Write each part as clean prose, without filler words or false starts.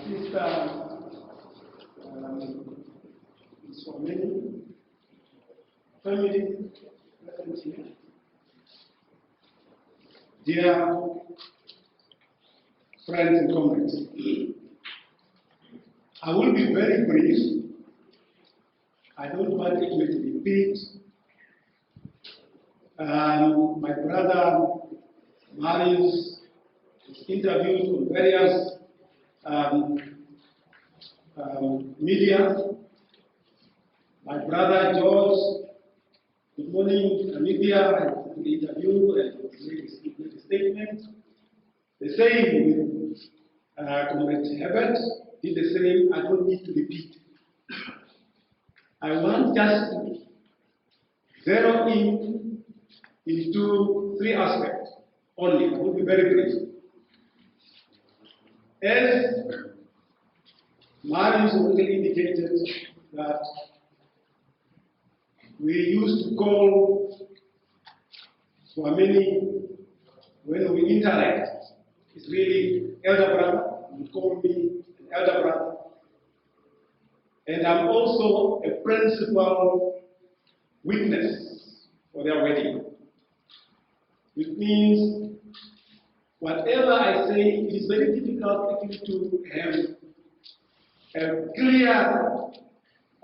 sister is for many family present here. Dear friends and comrades, I will be very brief. I don't want it to repeat. My brother Marius is interviewed on various media. My brother George, good morning, Namibia, I interviewed and made a statement. The same with Comrade Herbert, did the same. I don't need to repeat. I want just to zero in into three aspects only. I will be very brief. As Marius already indicated that we used to call Swamini when we interact. It's really elder brother. You call me an elder brother. And I'm also a principal witness for their wedding. Which means whatever I say, it is very difficult actually to have a clear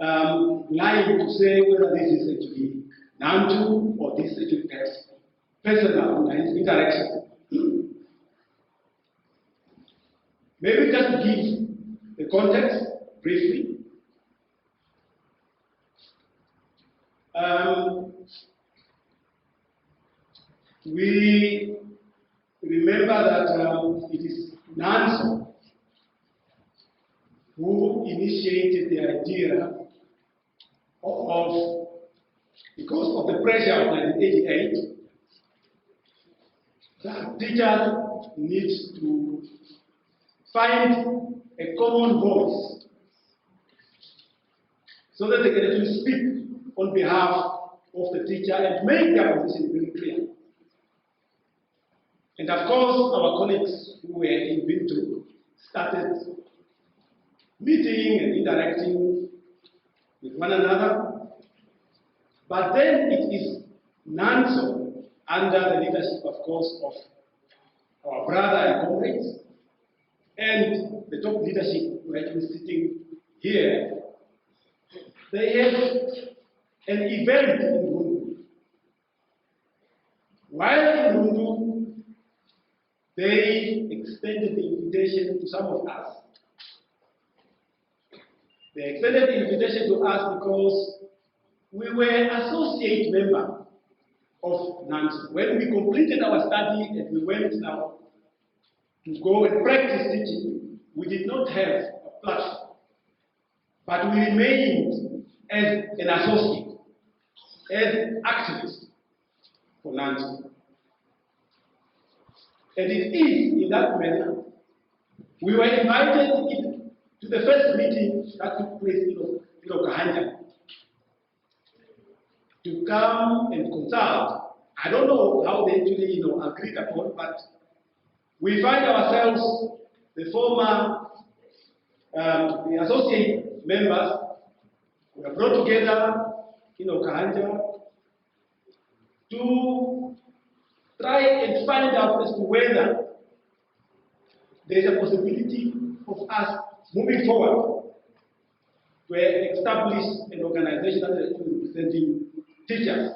line to say whether this is actually NANTU or this actually has personal interaction. Maybe just to give the context briefly. We remember that it is NANTU who initiated the idea of, because of the pressure of 1988, that teachers need to find a common voice so that they can actually speak on behalf of the teacher and make their position very clear. And of course, our colleagues who were in Bintu started meeting and interacting with one another. But then it is NANTU, under the leadership, of course, of our brother and comrades, and the top leadership who are actually sitting here. They had an event in Rundu. While in Rundu, they extended the invitation to some of us. They extended the invitation to us because we were associate member of NANTU. When we completed our study and we went now to go and practice teaching, we did not have a platform, but we remained as an associate, as activist for NANTU. And it is in that manner we were invited to the first meeting that took place in Okahanja to come and consult. I don't know how they actually agreed upon, but we find ourselves, the former the associate members, we are brought together in Okahanja to try and find out as to whether there is a possibility of us moving forward to establish an organization that is representing teachers.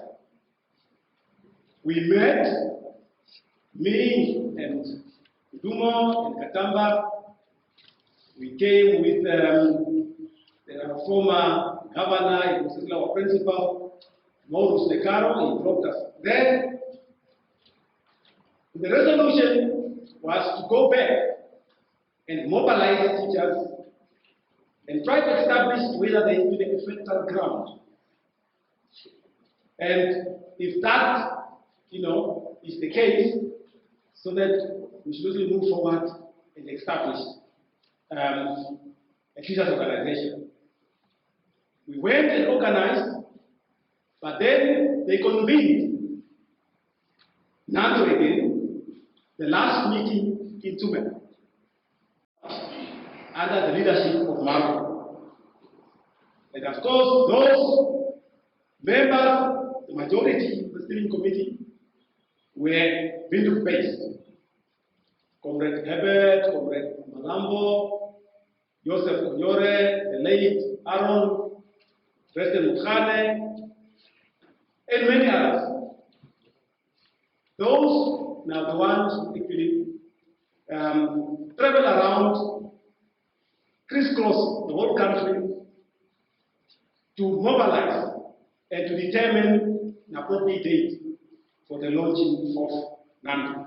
We met, me and Dumo and Katamba. We came with the former governor, in particular our principal, Maurus Nekaro. He dropped us there. The resolution was to go back and mobilize teachers and try to establish whether there is a fertile ground. And if that, is the case, so that we should really move forward and establish a teachers organization. We went and organized, but then they convened NANTU again, the last meeting in Tumen. under the leadership of Marco. And of course, those members, the majority of the steering committee, were Windhoek-based. Comrade Herbert, Comrade Malambo, Joseph Onyore, the late Aaron, President Mukhane, and many others. Those now the ones who actually travel around, crisscross the whole country to mobilize and to determine an appropriate date for the launching of NANTU.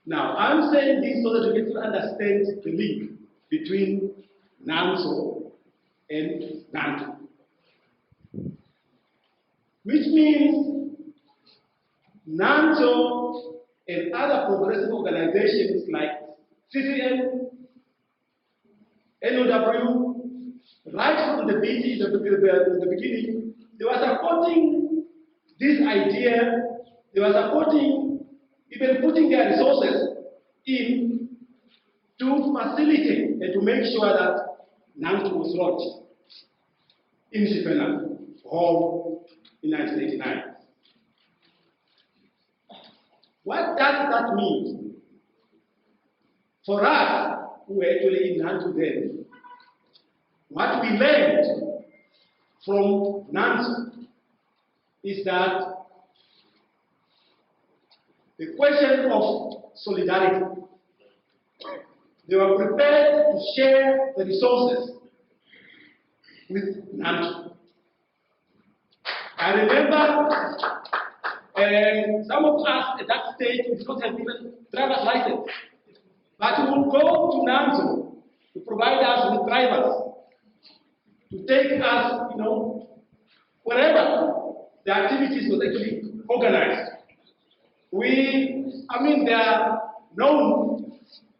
Now, I'm saying this so that you can understand the link between NANTU and NANTU. Which means NANTU and other progressive organizations like CCM, NOW, right from the beginning, they were supporting this idea, they were supporting, even putting their resources in to facilitate and to make sure that NANTU was launched in Sipena Hall in 1989. What does that mean? For us, who were actually in NANTU then, what we learned from NANTU is that the question of solidarity, they were prepared to share the resources with NANTU. I remember some of us at that stage did not have even driver's license, but we would go to NANTU to provide us with drivers, to take us, wherever the activities was actually organized. They are known,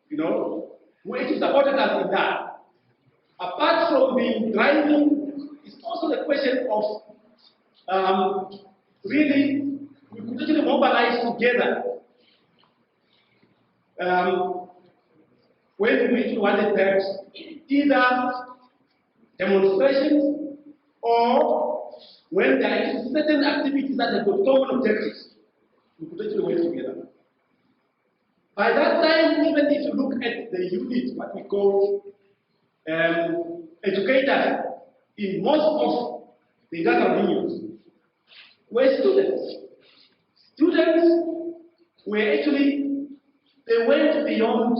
who actually supported us in that. Apart from being driving, it's also the question of really, we could actually mobilize together when we wanted perhaps either demonstrations or when there are certain activities that have got common objectives, we could actually work together. By that time, even if you look at the unit, what we call educators in most of the industrial unions, were students. Students were actually, they went beyond,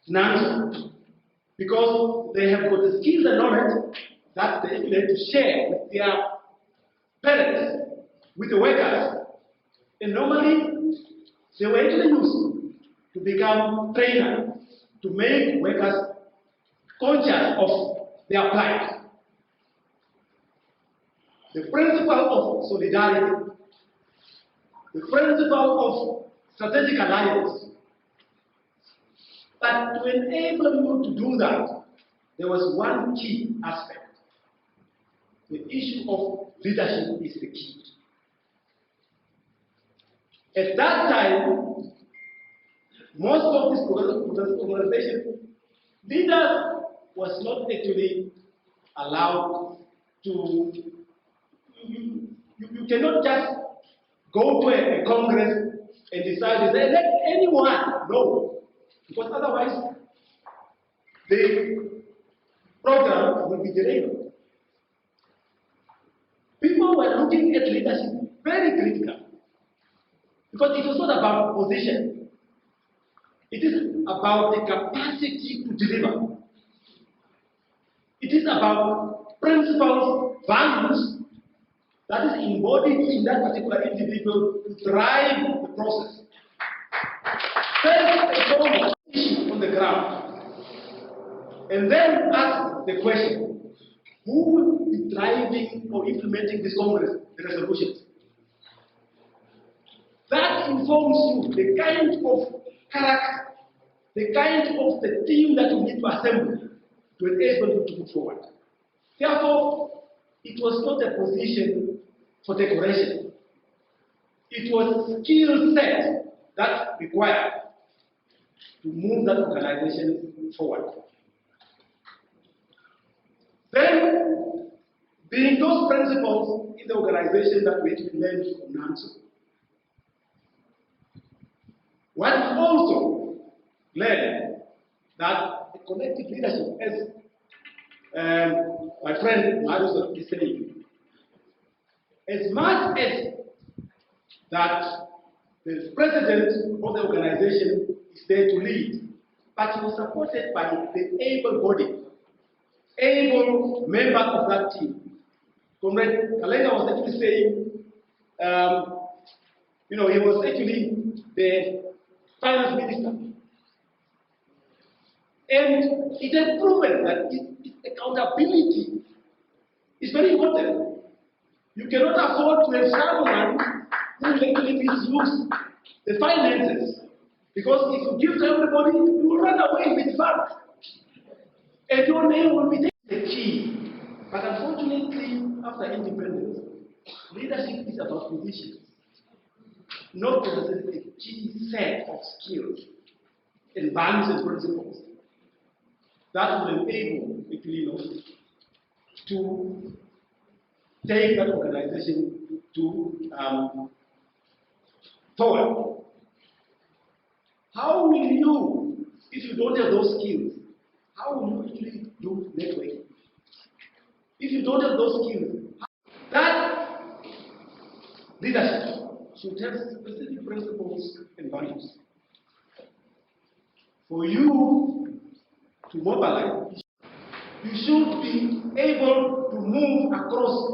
NANTU, because they have got the skills and knowledge that they had to share with their parents, with the workers. And normally, they were actually used to become trainers, to make workers conscious of their plight. The principle of solidarity, the principle of strategic alliance. But to enable you to do that, there was one key aspect. The issue of leadership is the key. At that time, most of these organizations, leaders was not actually allowed to. You cannot just go to a congress and decide to say, let anyone know, because otherwise the program will be derailed. People were looking at leadership very critical, because it was not about position. It is about the capacity to deliver. It is about principles, values that is embodied in that particular individual to drive the process. First and foremost, issue on the ground. And then ask the question, who will be driving or implementing this Congress, the resolutions? That informs you the kind of character, the kind of the team that you need to assemble to enable you to move forward. Therefore, it was not a position for decoration. It was skill set that required. to move that organization forward. Then, being those principles in the organization that we actually learned from NANTU, what we also learned that the collective leadership, as my friend Markus is saying, as much as that the president of the organization is there to lead, but he was supported by the able-bodied, able member of that team. Comrade Kalenga was actually saying, he was actually the finance minister. And it has proven that accountability is very important. You cannot afford to have someone who will actually misuse the finances. Because if you give to everybody, you will run away with funds. And your name will be the key. But unfortunately, after independence, leadership is about positions, not necessarily a key set of skills and values and principles that will enable actually, to take that organization to forward. How will you, if you don't have those skills, how will you actually do networking? If you don't have those skills, that leadership should have specific principles and values. For you to mobilize, you should be able to move across